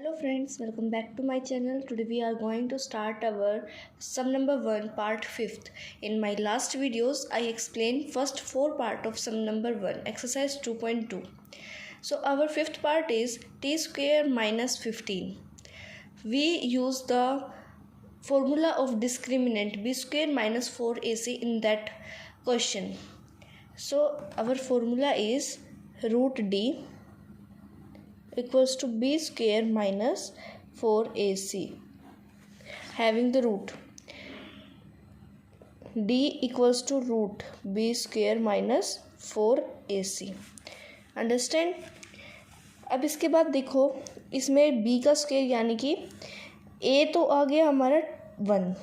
Hello friends, welcome back to my channel. Today we are going to start our sum number 1 part 5th. In my last videos I explained first 4 part of sum number 1 exercise 2.2. So our fifth part is t square minus 15. We use the formula of discriminant b square minus 4ac in that question. So our formula is root d equals to b square minus 4ac, having the root d equals to root b square minus 4ac. Understand. अब इसके बाद देखो, इसमें b का square यानी कि a तो आ गया हमारा 1,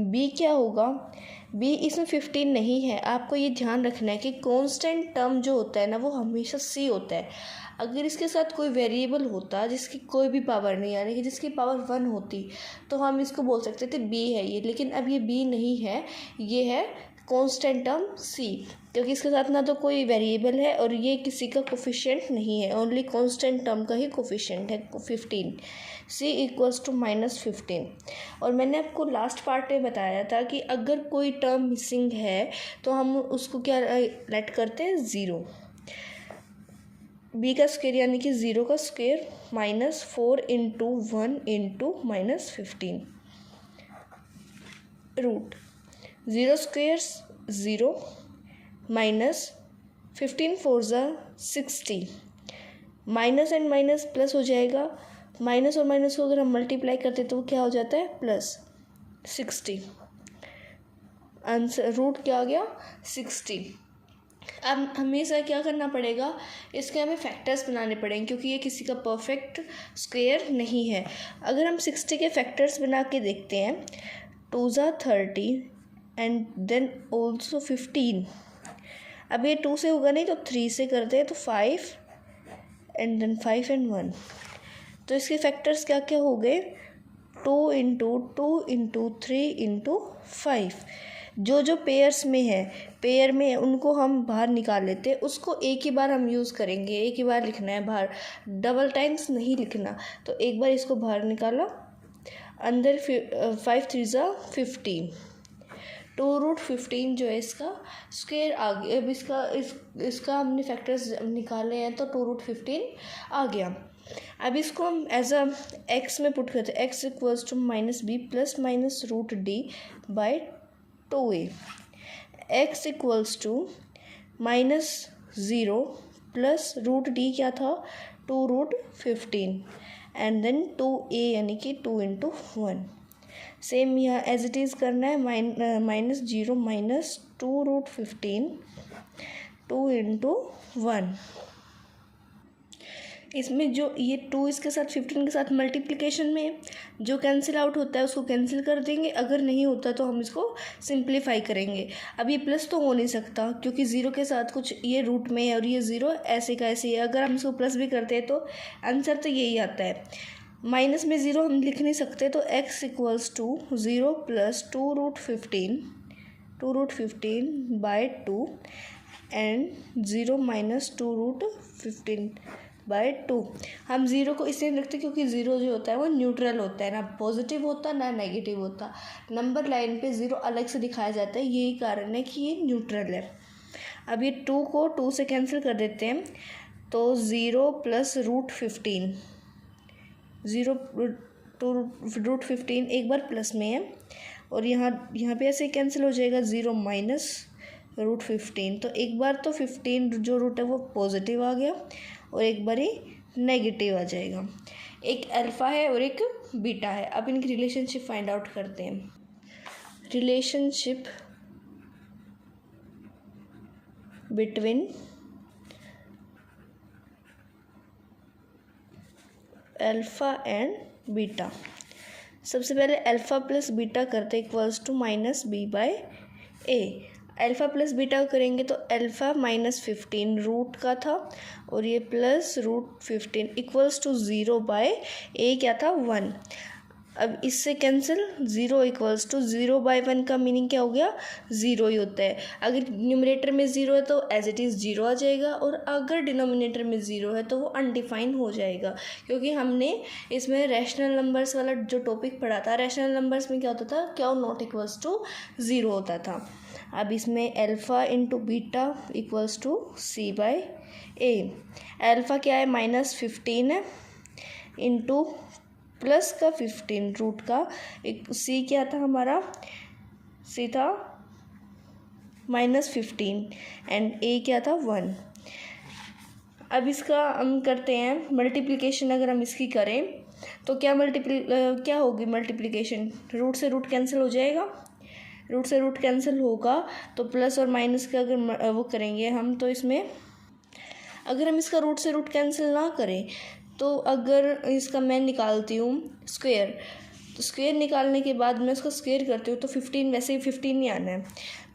b क्या होगा, b इसमें 15 नहीं है। आपको ये ध्यान रखना है कि कांस्टेंट टर्म जो होता है ना वो हमेशा c होता है। अगर इसके साथ कोई वेरिएबल होता जिसकी कोई भी पावर नहीं, यानी कि जिसकी पावर 1 होती, तो हम इसको बोल सकते थे b है ये, लेकिन अब ये b नहीं है, ये है कांस्टेंट टर्म c, क्योंकि इसके साथ ना तो कोई वेरिएबल है और ये किसी का कोफिशिएंट नहीं है, ओनली कांस्टेंट टर्म का ही कोफिशिएंट है 15, c इक्वल्स टू -15। और मैंने आपको लास्ट पार्ट में बताया था कि अगर कोई टर्म मिसिंग है तो हम उसको क्या लेट करते हैं, 0। b का स्क्वायर यानी कि 0 का square -4 into 1 into -15 root 0 square 0 -15 4 ज़ा 60, माइनस एंड माइनस प्लस हो जाएगा, माइनस और माइनस को अगर हम मल्टीप्लाई करते तो क्या हो जाता है, +60। आंसर रूट क्या आ गया, 60। अब हमेशा क्या करना पड़ेगा, इसके हमें फैक्टर्स बनाने पड़ेंगे, क्योंकि ये किसी का परफेक्ट स्क्वायर नहीं है। अगर हम 60 के फैक्टर्स बना के देखते हैं, 2 ज़ा 30 एंड देन ऑल्सो 15। अब ये 2 से होगा नहीं तो 3 से करते हैं तो 5 एंड देन 5 एंड 1। तो इसके फैक्टर्स क्या क्या हो गए, 2 इंटू 2 इंटू 3 इंटू 5। जो जो पेयर्स में है, पेयर में उनको हम बाहर निकाल लेते हैं, उसको एक ही बार हम यूज़ करेंगे, एक ही बार लिखना है बाहर, डबल टाइम्स नहीं लिखना। तो एक बार इसको बाहर निकाला, अंदर 5 3 ज़ा 15, 2√15 जो है इसका स्क्वायर आ गया। अब इसका हमने फैक्टर्स निकाले हैं तो 2√15 आ गया। अब इसको हम एज अ एक्स में पुट करते हैं, x equals to -b plus minus root d by 2a, x equals to -0 plus root d क्या था, 2√15 एंड देन 2a यानी कि 2 इंटू 1। सेम यहाँ एज इट इज़ करना है, -0 -2√15 2 इंटू 1। इसमें जो ये 2 इसके साथ 15 के साथ मल्टीप्लिकेशन में है, जो कैंसिल आउट होता है उसको कैंसिल कर देंगे, अगर नहीं होता तो हम इसको सिंप्लीफाई करेंगे। अब ये प्लस तो हो नहीं सकता क्योंकि 0 के साथ कुछ ये रूट में है और ये 0 ऐसे का ऐसे है। अगर हम इसको प्लस भी करते हैं तो आंसर तो यही आता है। माइनस में 0 हम लिख नहीं सकते, तो x equals to 0 plus 2√15 by 2 and 0 minus 2√15 by 2। हम 0 को इसलिए रखते हैं क्योंकि 0 जो होता है वो न्यूट्रल होता है, ना पॉजिटिव होता ना नेगेटिव होता। नंबर लाइन पे 0 अलग से दिखाया जाता है, यही कारण है कि ये न्यूट्रल है। अब ये 2 को 2 से कैंसिल कर देते हैं, तो 0 प्लस √15, 0 √15 एक बार प्लस में है और यहाँ पे ऐसे कैंसिल हो जाएगा, 0 माइनस √15। तो एक बार तो 15 जो रूट है वो पॉजिटिव आ गया और एक बार ही नेगेटिव आ जाएगा। एक अल्फ़ा है और एक बीटा है। अब इनकी रिलेशनशिप फाइंड आउट करते हैं। Relationship between alpha and beta. सबसे पहले अल्फ़ा प्लस बीटा करते equals to -b by a। Alpha plus beta करेंगे तो अल्फ़ा -15 रूट का था और ये plus √15 equals to 0 by a क्या था, 1। अब इससे कैंसिल, 0 इक्वल्स टू 0/1 का मीनिंग क्या हो गया, 0 ही होता है। अगर न्यूमरेटर में 0 है तो एज इट इज़ 0 आ जाएगा, और अगर डिनोमिनेटर में 0 है तो वो अनडिफाइन हो जाएगा, क्योंकि हमने इसमें रैशनल नंबर्स वाला जो टॉपिक पढ़ा था, रैशनल नंबर्स में क्या होता था, क्या नॉट इक्वल्स टू 0 होता था। अब इसमें alpha into beta equals to C/A। Alpha क्या है, -15 है, इंटू प्लस का 15 रूट का, एक C क्या था हमारा, C था -15 एंड A क्या था 1। अब इसका हम करते हैं मल्टीप्लिकेशन। अगर हम इसकी करें तो क्या होगी मल्टीप्लिकेशन, रूट से रूट कैंसिल हो जाएगा, रूट से रूट कैंसिल होगा तो प्लस और माइनस का अगर वो करेंगे हम, तो इसमें अगर हम इसका रूट से रूट कैंसिल ना करें तो अगर इसका मैं निकालती हूँ स्क्वायर, तो स्क्वायर निकालने के बाद मैं उसका स्क्वायर करती हूँ तो 15, वैसे ही 15 ही आना है,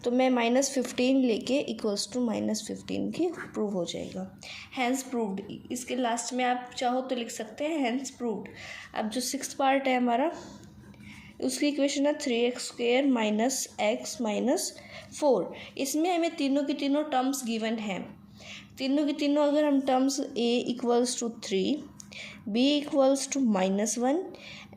तो मैं -15 लेके इक्वल्स टू -15 की प्रूव हो जाएगा, हैंस प्रूव्ड। इसके लास्ट में आप चाहो तो लिख सकते हैं हैंस प्रूव्ड। अब जो 6th पार्ट है हमारा, उसकी इक्वेशन है 3x² -x -4। इसमें हमें तीनों की तीनों टर्म्स गिवन हैं, तीनों की तीनों अगर हम terms a equals to 3, b equals to -1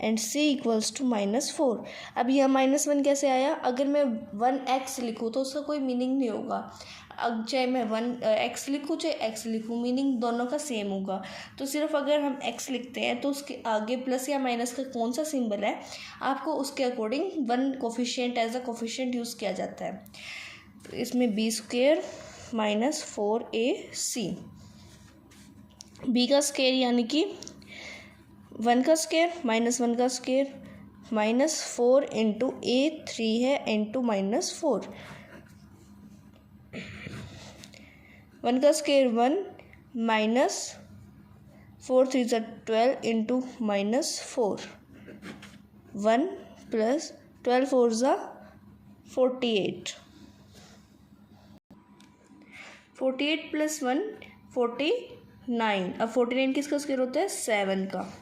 and c equals to -4। अब यह -1 कैसे आया, अगर मैं 1x लिखूँ तो उसका कोई मीनिंग नहीं होगा, अब चाहे मैं 1x लिखूँ चाहे x लिखूँ, मीनिंग दोनों का सेम होगा। तो सिर्फ अगर हम x लिखते हैं तो उसके आगे प्लस या माइनस का कौन सा सिंबल है, आपको उसके according 1 coefficient as a coefficient use किया जाता है। तो इसमें b² -4ac, b का स्क्वायर यानी कि 1 का स्क्वायर -1 का स्क्वायर -4 इंटू a 3 है इंटू -4, 1 का स्क्वायर 1 -4 3 12 इंटू -4, 1 प्लस 12 4 48, 48 प्लस 1 49। अब 49 किसका स्क्वायर होता है, 7 का।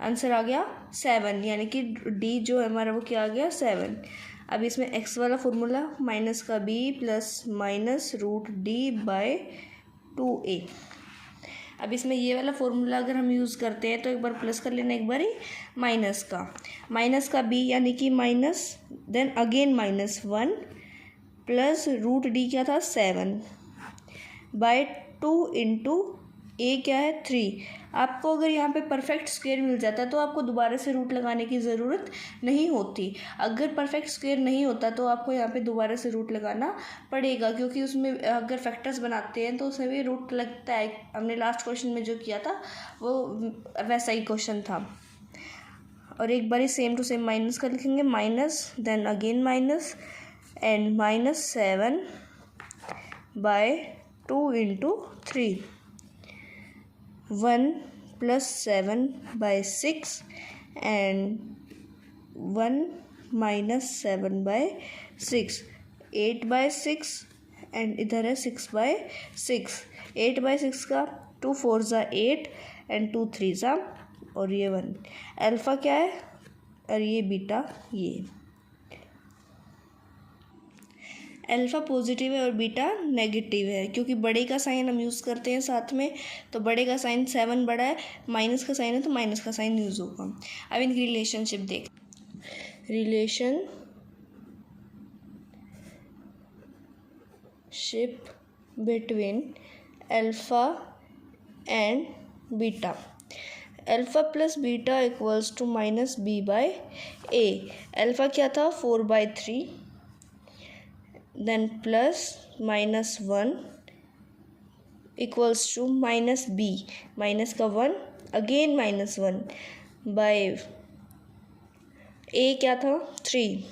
आंसर आ गया 7, यानी कि डी जो है हमारा वो क्या आ गया 7। अब इसमें x वाला फॉर्मूला माइनस का b प्लस माइनस √d/2a। अब इसमें ये वाला फॉर्मूला अगर हम यूज़ करते हैं तो एक बार प्लस कर लेना, एक बार ही माइनस का b यानी कि minus, then again -1 plus √d क्या था 7/2 इंटू a क्या है 3। आपको अगर यहाँ पे परफेक्ट स्क्वायर मिल जाता है तो आपको दोबारा से रूट लगाने की ज़रूरत नहीं होती। अगर परफेक्ट स्क्वायर नहीं होता तो आपको यहाँ पे दोबारा से रूट लगाना पड़ेगा, क्योंकि उसमें अगर फैक्टर्स बनाते हैं तो उसमें भी रूट लगता है। हमने लास्ट क्वेश्चन में जो किया था वो वैसा ही क्वेश्चन था। और एक बार ही सेम टू सेम माइनस का लिखेंगे, minus then again minus and -7/2 into 3, 1 plus 7/6 and 1 minus 7/6, 8/6 and इधर है 6/6, 8/6 का 2 4 8 एंड 2 3 और ये 1। अल्फ़ा क्या है और ये बीटा, ये अल्फ़ा पॉजिटिव है और बीटा नेगेटिव है, क्योंकि बड़े का साइन हम यूज़ करते हैं साथ में, तो बड़े का साइन 7 बड़ा है, माइनस का साइन है तो माइनस का साइन यूज़ होगा। अब इनकी रिलेशनशिप देख, relationship between alpha and beta, alpha plus beta equals to -b/a। Alpha क्या था 4/3, then plus -1 equals to -b, minus का 1 अगेन -1 बाय a क्या था 3,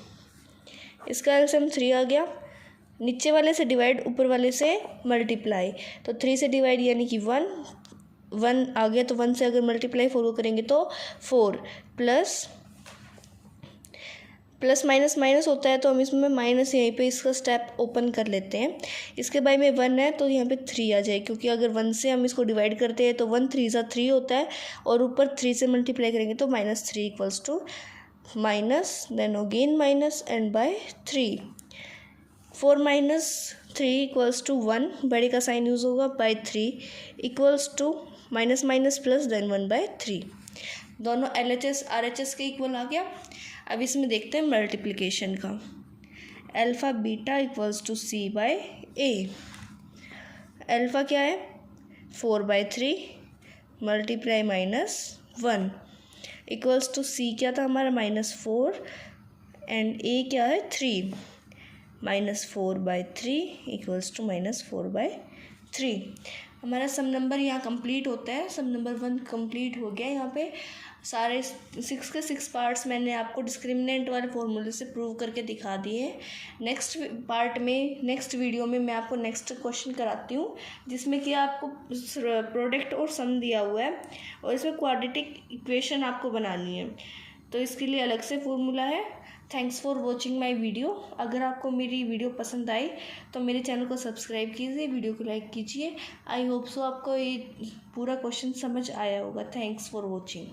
इसका एलसीएम 3 आ गया। नीचे वाले से डिवाइड ऊपर वाले से मल्टीप्लाई, तो 3 से डिवाइड यानी कि 1 आ गया, तो 1 से अगर मल्टीप्लाई 4 करेंगे तो 4 प्लस माइनस माइनस होता है, तो हम इसमें माइनस यहीं पे इसका स्टेप ओपन कर लेते हैं। इसके बाद में 1 है तो यहाँ पे 3 आ जाए, क्योंकि अगर 1 से हम इसको डिवाइड करते हैं तो 1 3 × 3 होता है, और ऊपर 3 से मल्टीप्लाई करेंगे तो -3 equals to minus, then again minus and by 3। 4 minus 3 equals to 1, बड़े का साइन यूज़ होगा, by 3 equals to minus minus plus then 1/3। दोनों LHS RHS के इक्वल आ गया। अब इसमें देखते हैं मल्टीप्लिकेशन का। Alpha beta equals to C/A। Alpha क्या है 4/3 मल्टीप्लाई -1 इक्वल्स टू C क्या था हमारा -4 एंड A क्या है 3 -4/3 इक्वल्स टू -4/3। हमारा सम नंबर यहाँ कंप्लीट होता है। सम नंबर 1 कंप्लीट हो गया। यहाँ पे सारे 6 के 6 पार्ट्स मैंने आपको डिस्क्रिमिनेंट वाले फॉर्मूले से प्रूव करके दिखा दिए हैं। नेक्स्ट पार्ट में, नेक्स्ट वीडियो में मैं आपको नेक्स्ट क्वेश्चन कराती हूँ, जिसमें कि आपको प्रोडक्ट और सम दिया हुआ है और इसमें क्वाड्रेटिक इक्वेशन आपको बनानी है, तो इसके लिए अलग से फॉर्मूला है। Thanks for watching my video. अगर आपको मेरी वीडियो पसंद आई तो मेरे चैनल को सब्सक्राइब कीजिए, वीडियो को लाइक कीजिए। आई होप सो आपको ये पूरा क्वेश्चन समझ आया होगा। Thanks for watching.